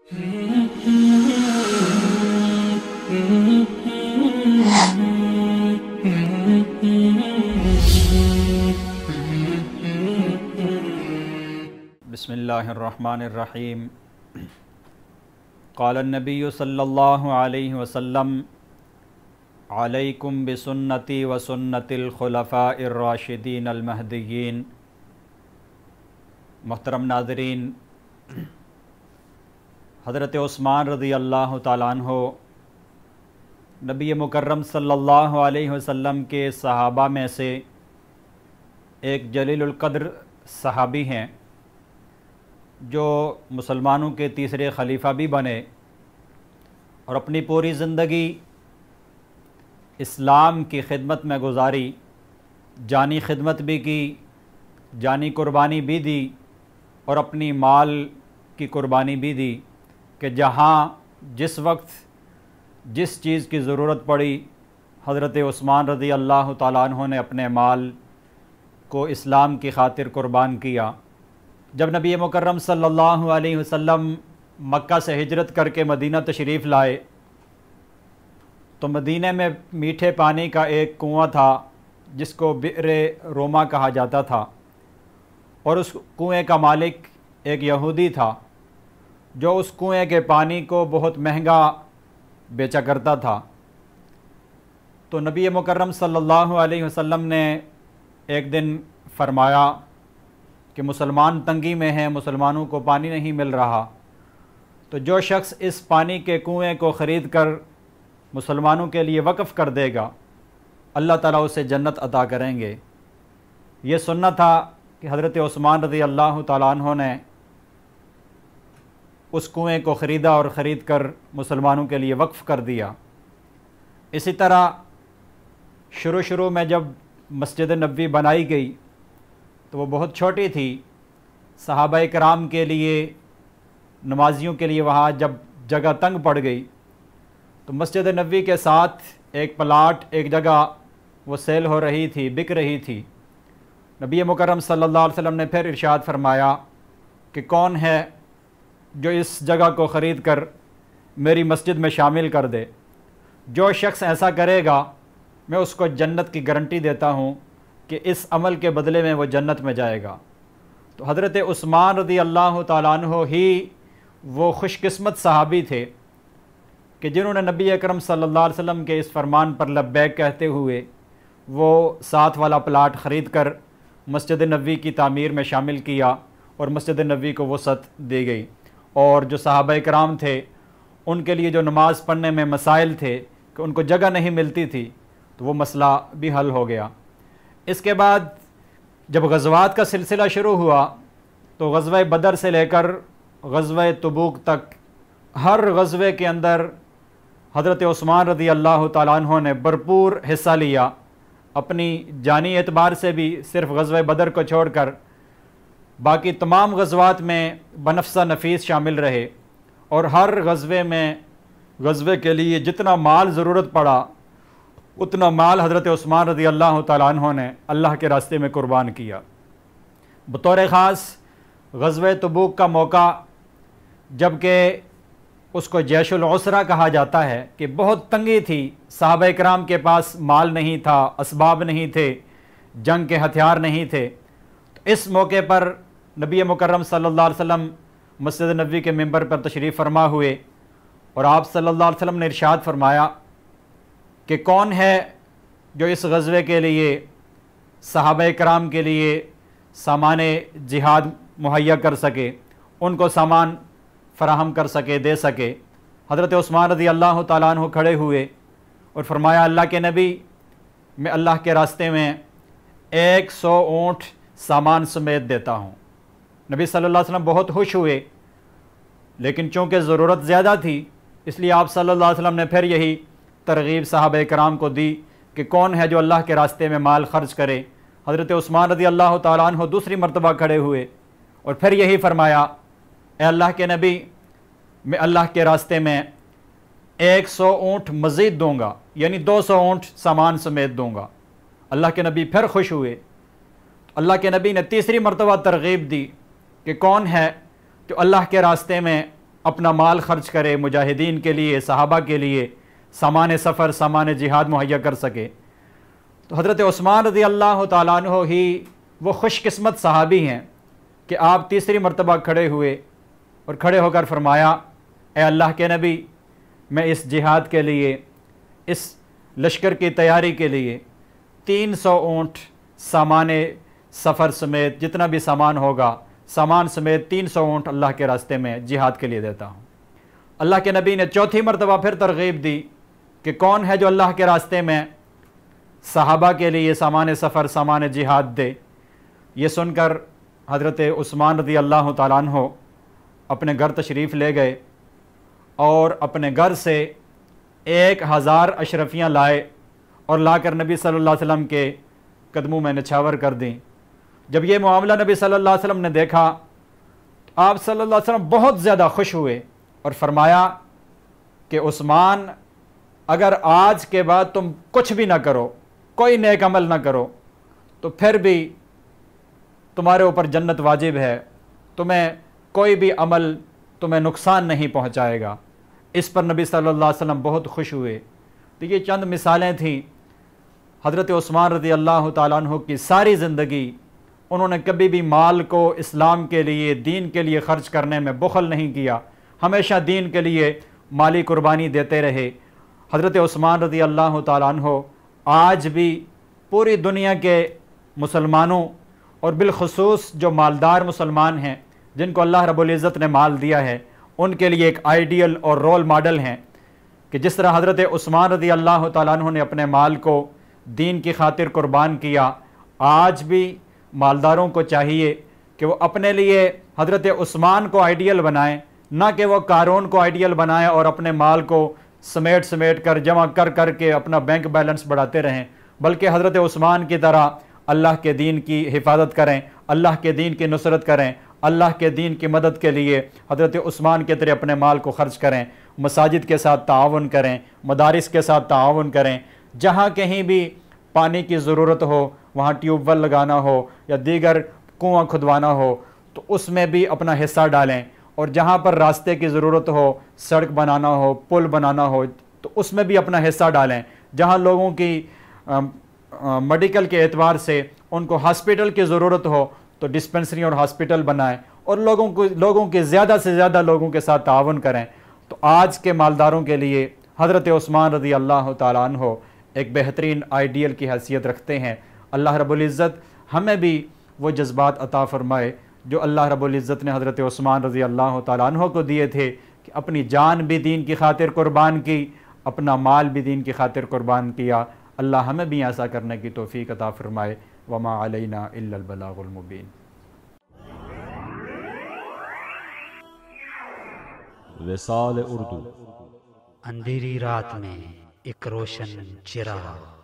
بسم اللہ الرحمن الرحیم۔ قال النبی صلی اللہ علیہ وسلم علیکم بسنتی وسنت الخلفاء الراشدین المہدیین۔ محترم ناظرین، حضرت عثمان رضی اللہ تعالیٰ عنہ نبی مکرم صلی اللہ علیہ وسلم کے صحابہ میں سے ایک جلیل القدر صحابی ہیں جو مسلمانوں کے تیسرے خلیفہ بھی بنے اور اپنی پوری زندگی اسلام کی خدمت میں گزاری، جانی خدمت بھی کی، جانی قربانی بھی دی اور اپنی مال کی قربانی بھی دی کہ جہاں جس وقت جس چیز کی ضرورت پڑی حضرت عثمان رضی اللہ تعالیٰ عنہ نے اپنے مال کو اسلام کی خاطر قربان کیا۔ جب نبی مکرم صلی اللہ علیہ وسلم مکہ سے ہجرت کر کے مدینہ تشریف لائے تو مدینہ میں میٹھے پانی کا ایک کنواں تھا جس کو بئر روما کہا جاتا تھا، اور اس کنویں کا مالک ایک یہودی تھا جو اس کنویں کے پانی کو بہت مہنگا بیچا کرتا تھا۔ تو نبی مکرم صلی اللہ علیہ وسلم نے ایک دن فرمایا کہ مسلمان تنگی میں ہیں، مسلمانوں کو پانی نہیں مل رہا، تو جو شخص اس پانی کے کنویں کو خرید کر مسلمانوں کے لیے وقف کر دے گا اللہ تعالیٰ اسے جنت عطا کریں گے۔ یہ سننا تھا کہ حضرت عثمان رضی اللہ تعالیٰ عنہ نے اس کنویں کو خریدا اور خرید کر مسلمانوں کے لیے وقف کر دیا۔ اسی طرح شروع میں جب مسجد نبوی بنائی گئی تو وہ بہت چھوٹی تھی، صحابہ کرام کے لیے، نمازیوں کے لیے وہاں جب جگہ تنگ پڑ گئی تو مسجد نبوی کے ساتھ ایک پلاٹ، ایک جگہ وہ سیل ہو رہی تھی، بک رہی تھی۔ نبی مکرم صلی اللہ علیہ وسلم نے پھر ارشاد فرمایا کہ کون ہے جو اس جگہ کو خرید کر میری مسجد میں شامل کر دے؟ جو شخص ایسا کرے گا میں اس کو جنت کی گارنٹی دیتا ہوں کہ اس عمل کے بدلے میں وہ جنت میں جائے گا۔ تو حضرت عثمان رضی اللہ تعالیٰ عنہ ہی وہ خوش قسمت صحابی تھے کہ جنہوں نے نبی اکرم صلی اللہ علیہ وسلم کے اس فرمان پر لبیک کہتے ہوئے وہ ساتھ والا پلاٹ خرید کر مسجد نبوی کی تعمیر میں شامل کیا اور مسجد نبوی کو وسعت دی گئی۔ اور جو صحابہ کرام تھے ان کے لیے جو نماز پڑھنے میں مسائل تھے کہ ان کو جگہ نہیں ملتی تھی تو وہ مسئلہ بھی حل ہو گیا۔ اس کے بعد جب غزوات کا سلسلہ شروع ہوا تو غزوہ بدر سے لے کر غزوہ تبوک تک ہر غزوے کے اندر حضرت عثمان رضی اللہ تعالیٰ عنہ نے بھرپور حصہ لیا، اپنی جانی اعتبار سے بھی صرف غزوہ بدر کو چھوڑ کر باقی تمام غزوات میں بنفسہ نفیس شامل رہے، اور ہر غزوے کے لیے جتنا مال ضرورت پڑا اتنا مال حضرت عثمان رضی اللہ تعالیٰ عنہ نے اللہ کے راستے میں قربان کیا۔ بطور خاص غزوہ تبوک کا موقع، جبکہ اس کو جیش العسرہ کہا جاتا ہے کہ بہت تنگی تھی، صحابہ کرام کے پاس مال نہیں تھا، اسباب نہیں تھے، جنگ کے ہتھیار نہیں تھے، تو اس موقع پر نبی مکرم صلی اللہ علیہ وسلم مسجد نبوی کے ممبر پر تشریف فرما ہوئے اور آپ صلی اللہ علیہ وسلم نے ارشاد فرمایا کہ کون ہے جو اس غزوے کے لیے صحابہ کرام کے لیے سامان جہاد مہیا کر سکے، ان کو سامان فراہم کر سکے، دے سکے۔ حضرت عثمان رضی اللہ تعالیٰ عنہ کھڑے ہوئے اور فرمایا اللہ کے نبی، میں اللہ کے راستے میں 100 اونٹ سامان سمیت دیتا ہوں۔ نبی صلی اللہ علیہ وسلم بہت خوش ہوئے، لیکن چونکہ ضرورت زیادہ تھی اس لیے آپ صلی اللہ علیہ وسلم نے پھر یہی ترغیب صحابہ کرام کو دی کہ کون ہے جو اللہ کے راستے میں مال خرچ کرے۔ حضرت عثمان رضی اللہ تعالیٰ عنہ دوسری مرتبہ کھڑے ہوئے اور پھر یہی فرمایا، اے اللہ کے نبی، میں اللہ کے راستے میں 100 اونٹ مزید دوں گا، یعنی 200 اونٹ سامان سمیت دوں گا۔ اللہ کے نبی پھر خوش ہوئے۔ اللہ کے نبی نے تیسری مرتبہ ترغیب دی کہ کون ہے جو اللہ کے راستے میں اپنا مال خرچ کرے مجاہدین کے لیے، صحابہ کے لیے سامان سفر، سامان جہاد مہیا کر سکے۔ تو حضرت عثمان رضی اللہ تعالیٰ عنہ ہی وہ خوش قسمت صحابی ہیں کہ آپ تیسری مرتبہ کھڑے ہوئے اور کھڑے ہو کر فرمایا، اے اللہ کے نبی، میں اس جہاد کے لیے، اس لشکر کی تیاری کے لیے 300 اونٹ سامان سفر سمیت جتنا بھی سامان ہوگا، سامان سمیت 300 اونٹ اللہ کے راستے میں جہاد کے لیے دیتا ہوں۔ اللہ کے نبی نے چوتھی مرتبہ پھر ترغیب دی کہ کون ہے جو اللہ کے راستے میں صحابہ کے لیے سامان سفر، سامان جہاد دے۔ یہ سن کر حضرت عثمان رضی اللہ تعالیٰ عنہ اپنے گھر تشریف لے گئے اور اپنے گھر سے 1000 اشرفیاں لائے اور لا کر نبی صلی اللہ علیہ وسلم کے قدموں میں نچھاور کر دیں۔ جب یہ معاملہ نبی صلی اللہ علیہ وسلم نے دیکھا تو آپ صلی اللہ علیہ وسلم بہت زیادہ خوش ہوئے اور فرمایا کہ عثمان، اگر آج کے بعد تم کچھ بھی نہ کرو، کوئی نیک عمل نہ کرو، تو پھر بھی تمہارے اوپر جنت واجب ہے، تمہیں کوئی بھی عمل تمہیں نقصان نہیں پہنچائے گا۔ اس پر نبی صلی اللہ علیہ وسلم بہت خوش ہوئے۔ تو یہ چند مثالیں تھیں حضرت عثمان رضی اللہ تعالیٰ عنہ کی ساری زندگی۔ انہوں نے کبھی بھی مال کو اسلام کے لیے، دین کے لیے خرچ کرنے میں بخل نہیں کیا، ہمیشہ دین کے لیے مالی قربانی دیتے رہے۔ حضرت عثمان رضی اللہ تعالیٰ عنہ آج بھی پوری دنیا کے مسلمانوں اور بالخصوص جو مالدار مسلمان ہیں جن کو اللہ رب العزت نے مال دیا ہے، ان کے لیے ایک آئیڈیل اور رول ماڈل ہیں کہ جس طرح حضرت عثمان رضی اللہ تعالیٰ عنہ نے اپنے مال کو دین کی خاطر قربان کیا، آج بھی مالداروں کو چاہیے کہ وہ اپنے لیے حضرت عثمان کو آئیڈیل بنائیں، نہ کہ وہ قارون کو آئیڈیل بنائیں اور اپنے مال کو سمیٹ کر جمع کر کے اپنا بینک بیلنس بڑھاتے رہیں، بلکہ حضرت عثمان کی طرح اللہ کے دین کی حفاظت کریں، اللہ کے دین کی نصرت کریں، اللہ کے دین کی مدد کے لیے حضرت عثمان کے طرح اپنے مال کو خرچ کریں، مساجد کے ساتھ تعاون کریں، مدارس کے ساتھ تعاون کریں، جہاں کہیں بھی پانی کی ضرورت ہو، وہاں ٹیوب ویل لگانا ہو یا دیگر کنواں کھدوانا ہو تو اس میں بھی اپنا حصہ ڈالیں، اور جہاں پر راستے کی ضرورت ہو، سڑک بنانا ہو، پل بنانا ہو تو اس میں بھی اپنا حصہ ڈالیں، جہاں لوگوں کی میڈیکل کے اعتبار سے ان کو ہاسپٹل کی ضرورت ہو تو ڈسپنسری اور ہاسپٹل بنائیں، اور لوگوں کے زیادہ سے زیادہ لوگوں کے ساتھ تعاون کریں۔ تو آج کے مالداروں کے لیے حضرت عثمان رضی اللہ تعالیٰ عنہ ایک بہترین آئیڈیل کی حیثیت رکھتے ہیں۔ اللہ رب العزت ہمیں بھی وہ جذبات عطا فرمائے جو اللہ رب العزت نے حضرت عثمان رضی اللہ تعالیٰ عنہ کو دیے تھے کہ اپنی جان بھی دین کی خاطر قربان کی، اپنا مال بھی دین کی خاطر قربان کیا۔ اللہ ہمیں بھی ایسا کرنے کی توفیق عطا فرمائے۔ وما علینا الا البلاغ المبین۔ وصال اردو، اندھیری رات میں ایک روشن چراغ۔